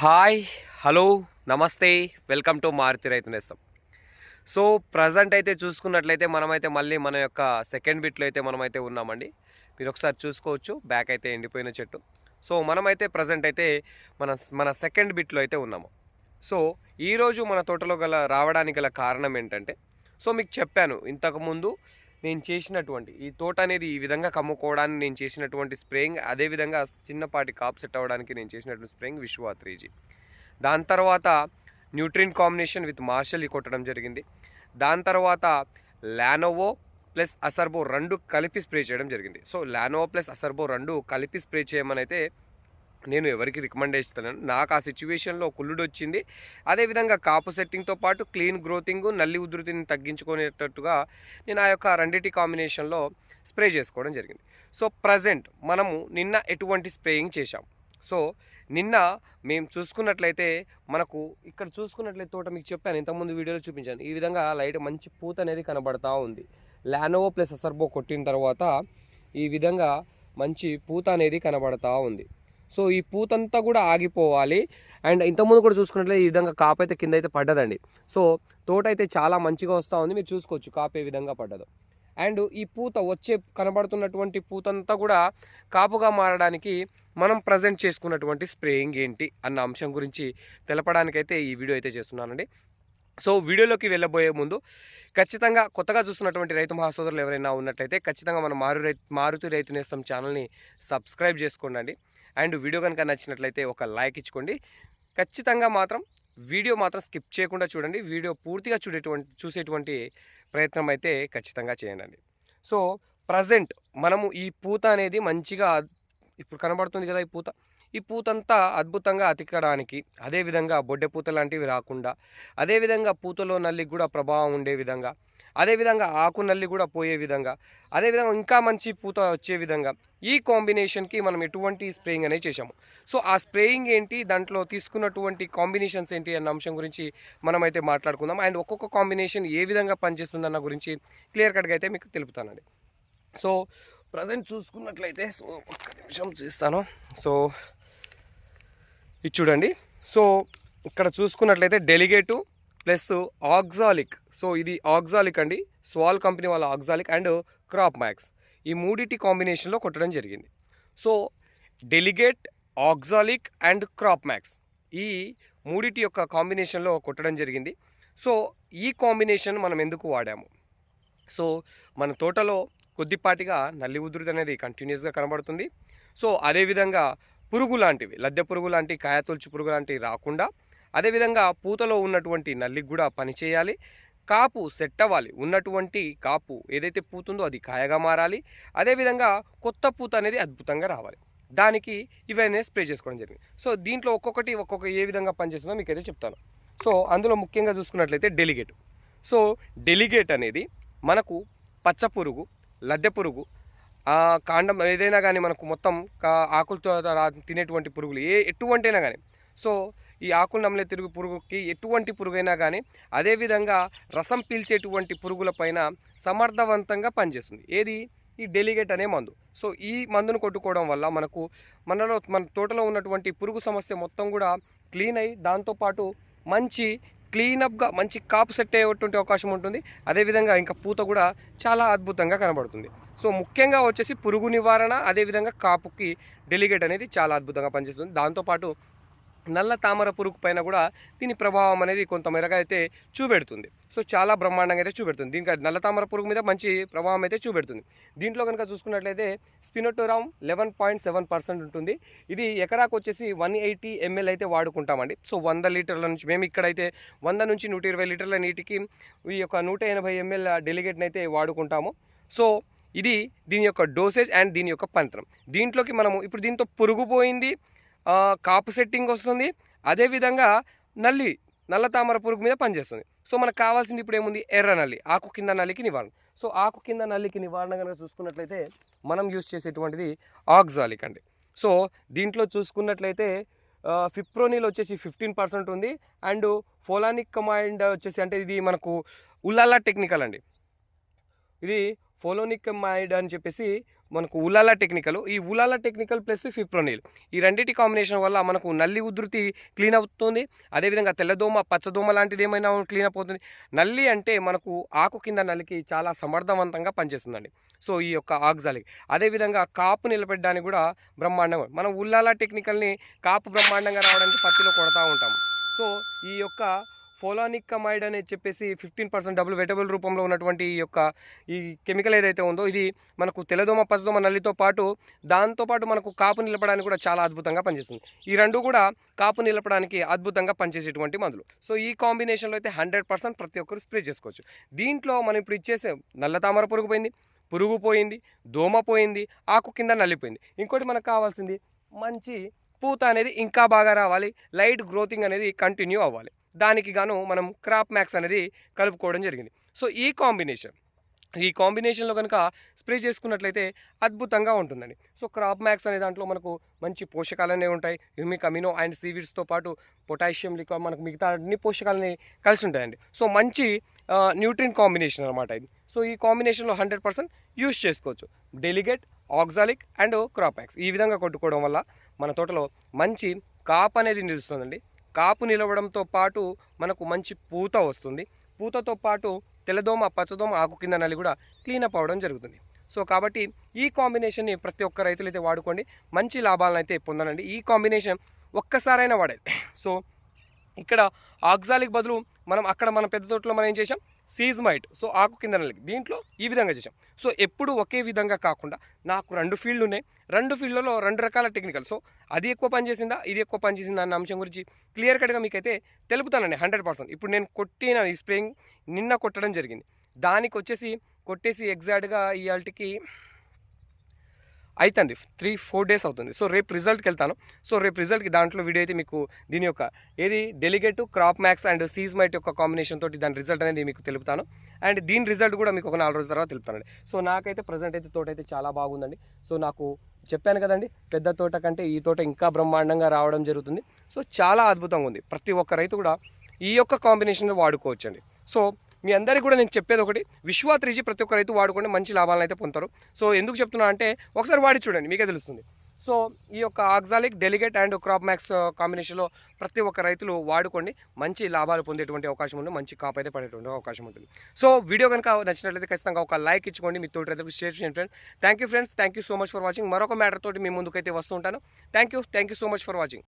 Hi, hello, నమస్తే, welcome to Maruti రైతు నేస్తం. సో ప్రజెంట్ అయితే చూసుకున్నట్లయితే మనమైతే మళ్ళీ మన యొక్క సెకండ్ బిట్లో అయితే మనమైతే ఉన్నామండి. మీరు ఒకసారి చూసుకోవచ్చు, బ్యాక్ అయితే ఎండిపోయిన చెట్టు. సో మనమైతే ప్రజెంట్ అయితే మన మన సెకండ్ బిట్లో అయితే ఉన్నాము. సో ఈరోజు మన తోటలో రావడానికి గల కారణం ఏంటంటే, సో మీకు చెప్పాను ఇంతకుముందు నేను చేసినటువంటి ఈ తోట అనేది ఈ విధంగా కమ్ముకోవడానికి నేను చేసినటువంటి స్ప్రేయింగ్, అదేవిధంగా చిన్నపాటి కాప్ సెట్ అవ్వడానికి నేను చేసినటువంటి స్ప్రేయింగ్ విశ్వ 3G. దాని తర్వాత న్యూట్రిన్ కాంబినేషన్ విత్ మార్షల్ కొట్టడం జరిగింది. దాని తర్వాత లానోవో ప్లస్ అసర్బో రెండు కలిపి స్ప్రే చేయడం జరిగింది. సో లానోవో ప్లస్ అసర్బో రెండు కలిపి స్ప్రే చేయమని అయితే నేను ఎవరికి రికమెండ్ చేస్తున్నాను. నాకు ఆ సిచ్యువేషన్లో కుళ్ళుడు వచ్చింది. అదేవిధంగా కాపు సెట్టింగ్తో పాటు క్లీన్ గ్రోతింగ్, నల్లి ఉధృతిని తగ్గించుకునేటట్టుగా నేను ఆ యొక్క రెండిటి కాంబినేషన్లో స్ప్రే చేసుకోవడం జరిగింది. సో ప్రజెంట్ మనము నిన్న ఎటువంటి స్ప్రేయింగ్ చేశాం. సో నిన్న మేము చూసుకున్నట్లయితే మనకు ఇక్కడ చూసుకున్నట్లయితే తోట మీకు చెప్పాను, ఇంతకుముందు వీడియోలో చూపించాను. ఈ విధంగా లైట్ మంచి పూత అనేది కనబడతా ఉంది. లానోవో ప్లస్ అసర్బో కొట్టిన తర్వాత ఈ విధంగా మంచి పూత అనేది కనబడతా ఉంది. సో ఈ పూతంతా కూడా ఆగిపోవాలి. అండ్ ఇంతకుముందు కూడా చూసుకున్నట్లయితే ఈ విధంగా కాపు అయితే కింద అయితే పడ్డదండి. సో తోట అయితే చాలా మంచిగా వస్తూ ఉంది. మీరు చూసుకోవచ్చు కాపు ఏ విధంగా పడ్డదు. అండ్ ఈ పూత వచ్చే కనబడుతున్నటువంటి పూతంతా కూడా కాపుగా మారడానికి మనం ప్రజెంట్ చేసుకున్నటువంటి స్ప్రేయింగ్ ఏంటి అన్న అంశం గురించి తెలపడానికైతే ఈ వీడియో అయితే చేస్తున్నానండి. సో వీడియోలోకి వెళ్ళబోయే ముందు ఖచ్చితంగా కొత్తగా చూస్తున్నటువంటి రైతు మహాసోదరులు ఎవరైనా ఉన్నట్లయితే ఖచ్చితంగా మన మారుతి రైతు నేస్తం ఛానల్ని సబ్స్క్రైబ్ చేసుకోండి. అండ్ వీడియో కనుక నచ్చినట్లయితే ఒక లైక్ ఇచ్చుకోండి. ఖచ్చితంగా మాత్రం వీడియో మాత్రం స్కిప్ చేయకుండా చూడండి. వీడియో పూర్తిగా చూసేటువంటి ప్రయత్నం అయితే ఖచ్చితంగా చేయండి. సో ప్రజెంట్ మనము ఈ పూత అనేది మంచిగా ఇప్పుడు కనబడుతుంది కదా, ఈ పూతంతా అద్భుతంగా అతికడానికి, అదేవిధంగా బొడ్డె పూత లాంటివి రాకుండా, అదేవిధంగా పూతలో నల్లికి కూడా ప్రభావం ఉండే విధంగా, అదేవిధంగా ఆకు నల్లి కూడా పోయే విధంగా, అదేవిధంగా ఇంకా మంచి పూత వచ్చే విధంగా ఈ కాంబినేషన్కి మనం ఎటువంటి స్ప్రేయింగ్ అనేది చేసాము. సో ఆ స్ప్రేయింగ్ ఏంటి, దాంట్లో తీసుకున్నటువంటి కాంబినేషన్స్ ఏంటి అన్న అంశం గురించి మనమైతే మాట్లాడుకుందాం. అండ్ ఒక్కొక్క కాంబినేషన్ ఏ విధంగా పనిచేస్తుందన్న గురించి క్లియర్ కట్గా అయితే మీకు తెలుపుతానండి. సో ప్రజెంట్ చూసుకున్నట్లయితే సో ఒక్క నిమిషం చేస్తాను. సో ఇది చూడండి. సో ఇక్కడ చూసుకున్నట్లయితే డెలిగేటు ప్లస్ ఆక్సాలిక్. సో ఇది ఆక్సాలిక్ అండి, స్వాల్ కంపెనీ వాళ్ళ ఆక్సాలిక్ అండ్ క్రాప్ మ్యాక్స్ ఈ మూడిటి కాంబినేషన్లో కొట్టడం జరిగింది. So delegate, oxalic and crop max ఈ మూడిటి యొక్క కాంబినేషన్లో కొట్టడం జరిగింది. సో ఈ కాంబినేషన్ మనం ఎందుకు వాడాము, సో మన తోటలో కొద్దిపాటిగా నల్లి ఉధృతి అనేది కంటిన్యూస్గా కనబడుతుంది. సో అదేవిధంగా పురుగు లాంటివి, లద్దె పురుగు లాంటి, కాయతొలుచు పురుగు లాంటివి రాకుండా, అదేవిధంగా పూతలో ఉన్నటువంటి నల్లికి కూడా పనిచేయాలి. కాపు సెట్ అవ్వాలి, ఉన్నటువంటి కాపు ఏదైతే పూతుందో అది కాయగా మారాలి. అదేవిధంగా కొత్త పూత అనేది అద్భుతంగా రావాలి. దానికి ఇవన్నీ స్ప్రే చేసుకోవడం జరిగింది. సో దీంట్లో ఒక్కొక్క ఏ విధంగా పనిచేస్తుందో మీకు అయితే చెప్తాను. సో అందులో ముఖ్యంగా చూసుకున్నట్లయితే డెలిగేట్. సో డెలిగేట్ అనేది మనకు పచ్చ పురుగు, లద్దె పురుగు, కాండం ఏదైనా కానీ మనకు మొత్తం ఆకులతో తినేటువంటి పురుగులు ఎటువంటినా కానీ, సో ఈ ఆకులు నమ్మలే తిరుగు పురుగుకి ఎటువంటి పురుగైనా కానీ, అదేవిధంగా రసం పీల్చేటువంటి పురుగుల పైన సమర్థవంతంగా పనిచేస్తుంది ఏది, ఈ డెలిగేట్ అనే మందు. సో ఈ మందును కొట్టుకోవడం వల్ల మన తోటలో ఉన్నటువంటి పురుగు సమస్య మొత్తం కూడా క్లీన్ అయ్యి, దాంతోపాటు మంచి క్లీనప్గా మంచి కాపు సెట్ అయ్యేటువంటి అవకాశం ఉంటుంది. అదేవిధంగా ఇంకా పూత కూడా చాలా అద్భుతంగా కనబడుతుంది. సో ముఖ్యంగా వచ్చేసి పురుగు నివారణ, అదేవిధంగా కాపుకి డెలిగేట్ అనేది చాలా అద్భుతంగా పనిచేస్తుంది. దాంతోపాటు నల్ల తామర పురుగు పైన కూడా దీని ప్రభావం అనేది కొంతమేరగా అయితే చూపెడుతుంది. సో చాలా బ్రహ్మాండంగా అయితే చూపెడుతుంది. దీనికి నల్ల తామర పురుగు మీద మంచి ప్రభావం అయితే చూపెడుతుంది. దీంట్లో కనుక చూసుకున్నట్లయితే స్పినోటోరామ్ 11.7% ఉంటుంది. ఇది ఎకరాకు వచ్చేసి 180 ml అయితే వాడుకుంటామండి. సో 100 లీటర్ల నుంచి, మేము ఇక్కడైతే 100 నుంచి 120 లీటర్ల నీటికి ఈ యొక్క 180 ml డెలిగేట్ని అయితే వాడుకుంటాము. సో ఇది దీని యొక్క డోసేజ్ అండ్ దీని యొక్క పంత్రం. దీంట్లోకి మనము ఇప్పుడు దీంతో పురుగు పోయింది, కాపు సెట్టింగ్ వస్తుంది, అదేవిధంగా నల్ల తామర పురుగు మీద పనిచేస్తుంది. సో మనకు కావాల్సింది ఇప్పుడు ఏముంది, ఎర్ర నల్లి, ఆకు కింద నల్లికి నివారణ. సో ఆకు కింద నల్లికి నివారణ కనుక చూసుకున్నట్లయితే మనం యూజ్ చేసేటువంటిది ఆక్సాలిక్ అండి. సో దీంట్లో చూసుకున్నట్లయితే ఫిప్రోనిల్ వచ్చేసి 15% ఉంది. అండ్ ఫోలానిక్ కమాండ్ వచ్చేసి, అంటే ఇది మనకు ఉల్లాలా టెక్నికల్ అండి, ఇది ఫోలోనికమైడ్ అని చెప్పేసి మనకు ఉలాలా టెక్నికల్, ఈ ఉలాలా టెక్నికల్ ప్లస్ ఫిప్రోనిల్ ఈ రెండింటి కాంబినేషన్ వల్ల మనకు నల్లి ఉధృతి క్లీన్ అవుతుంది. అదేవిధంగా తెల్లదోమ పచ్చదోమ లాంటిది ఏమైనా క్లీన్ అవుతుంది. నల్లి అంటే మనకు ఆకు కింద నల్లికి చాలా సమర్థవంతంగా పనిచేస్తుందండి. సో ఈ యొక్క ఆక్సాలిక్ అదేవిధంగా కాపు నిలబెట్టడానికి కూడా బ్రహ్మాండంగా మనం ఉల్లాలా టెక్నికల్ని కాపు బ్రహ్మాండంగా రావడానికి పత్తిలో కొడతా ఉంటాము. సో ఈ యొక్క ఫోలానికమైడ్ అనేది చెప్పేసి 15% డబుల్ వెటబుల్ రూపంలో ఉన్నటువంటి ఈ కెమికల్ ఏదైతే ఉందో ఇది మనకు తెల్లదోమ పచ్చదోమ నల్లితో పాటు దాంతోపాటు మనకు కాపు నిలపడానికి కూడా చాలా అద్భుతంగా పనిచేస్తుంది. ఈ రెండు కూడా కాపు నిలపడానికి అద్భుతంగా పనిచేసేటువంటి మందులు. సో ఈ కాంబినేషన్లో అయితే 100% ప్రతి ఒక్కరు స్ప్రే చేసుకోవచ్చు. దీంట్లో మనం ఇప్పుడు ఇచ్చేసే నల్ల తామర పురుగు పోయింది, పురుగు పోయింది, దోమ పోయింది, ఆకు కింద నల్లిపోయింది. ఇంకోటి మనకు కావాల్సింది మంచి పూత అనేది ఇంకా బాగా రావాలి, లైట్ గ్రోతింగ్ అనేది కంటిన్యూ అవ్వాలి. దానికి గాను మనం క్రాప్ మ్యాక్స్ అనేది కలుపుకోవడం జరిగింది. సో ఈ కాంబినేషన్లో కనుక స్ప్రే చేసుకున్నట్లయితే అద్భుతంగా ఉంటుందండి. సో క్రాప్ మ్యాక్స్ అనే దాంట్లో మనకు మంచి పోషకాలు అనేవి ఉంటాయి. హ్యూమిక్ అమినో అండ్ సీవిడ్స్తో పాటు పొటాషియం లిక్విడ్ మనకు మిగతా అన్ని పోషకాలని కలిసి ఉంటాయండి. సో మంచి న్యూట్రిన్ కాంబినేషన్ అనమాట ఇది. సో ఈ కాంబినేషన్లో 100% యూజ్ చేసుకోవచ్చు. Delegate, oxalic and crop max ఈ విధంగా కొట్టుకోవడం వల్ల మన తోటలో మంచి కాపు అనేది నిలుస్తుందండి. కాపు నిలవడంతో పాటు మనకు మంచి పూత వస్తుంది. పూతతో పాటు తెల్లదోమ పచ్చదోమ ఆకు కింద నల్లి కూడా క్లీనప్ అవ్వడం జరుగుతుంది. సో కాబట్టి ఈ కాంబినేషన్ని ప్రతి ఒక్క రైతులు అయితే వాడుకోండి, మంచి లాభాలను అయితే పొందనండి. ఈ కాంబినేషన్ ఒక్కసారైనా వాడాలి. సో ఇక్కడ ఆక్సాలిక్ బదులు మన పెద్ద తోటలో మనం ఏం చేసాం, సీజ్మైట్, సో ఆకు కింద నల్లికి దీంట్లో ఈ విధంగా చేసాం. సో ఎప్పుడు ఒకే విధంగా కాకుండా నాకు 2 ఫీల్డ్లు ఉన్నాయి, 2 ఫీల్డ్లలో 2 రకాల టెక్నికల్, సో అది ఎక్కువ పనిచేసిందా ఇది ఎక్కువ పనిచేసిందా అన్న అంశం గురించి క్లియర్ కట్గా మీకైతే తెలుపుతానండి 100%. ఇప్పుడు నేను కొట్టిన ఈ స్ప్రేయింగ్ నిన్న కొట్టడం జరిగింది. దానికి కొట్టేసి ఎగ్జాక్ట్గా ఇవాళకి అవుతుంది 3-4 డేస్ అవుతుంది. సో రేపు రిజల్ట్కి వెళ్తాను. సో రేపు రిజల్ట్కి దాంట్లో వీడియో అయితే మీకు దీని యొక్క డెలిగేట్, క్రాప్ మ్యాక్స్ అండ్ సీజ్మైట్ యొక్క కాంబినేషన్ తోటి దాని రిజల్ట్ అనేది మీకు తెలుపుతాను. అండ్ దీని రిజల్ట్ కూడా మీకు ఒక 4 రోజుల తర్వాత తెలుపుతానండి. సో నాకైతే ప్రజెంట్ అయితే తోట అయితే చాలా బాగుందండి. సో నాకు చెప్పాను కదండి, పెద్ద తోట కంటే ఈ తోట ఇంకా బ్రహ్మాండంగా రావడం జరుగుతుంది. సో చాలా అద్భుతంగా ఉంది. ప్రతి ఒక్క రైతు కూడా ఈ యొక్క కాంబినేషన్లో వాడుకోవచ్చండి. సో మీ అందరికీ కూడా నేను చెప్పేది ఒకటి, విశ్వా 3G ప్రతి ఒక్క రైతు వాడుకుంటే మంచి లాభాలను అయితే పొందుతారు. సో ఎందుకు చెప్తున్నా అంటే ఒకసారి వాడి చూడండి, మీకే తెలుస్తుంది. సో ఈ యొక్క oxalic, delegate and crop max కాంబినేషన్లో ప్రతి ఒక్క రైతులు వాడుకోండి, మంచి లాభాలు పొందేటువంటి అవకాశం ఉంది, మంచి కాపు అయితే పడేటువంటి అవకాశం ఉంటుంది. సో వీడియో కనుక నచ్చినట్లయితే ఖచ్చితంగా ఒక లైక్ ఇచ్చుకోండి, మీ తోటి రైతులకు షేర్ చేయండి friends. Thank you so much for watching. మరొక మ్యాటర్ తోటి మీ ముందుకైతే వస్తూ ఉంటాను. Thank you so much for watching.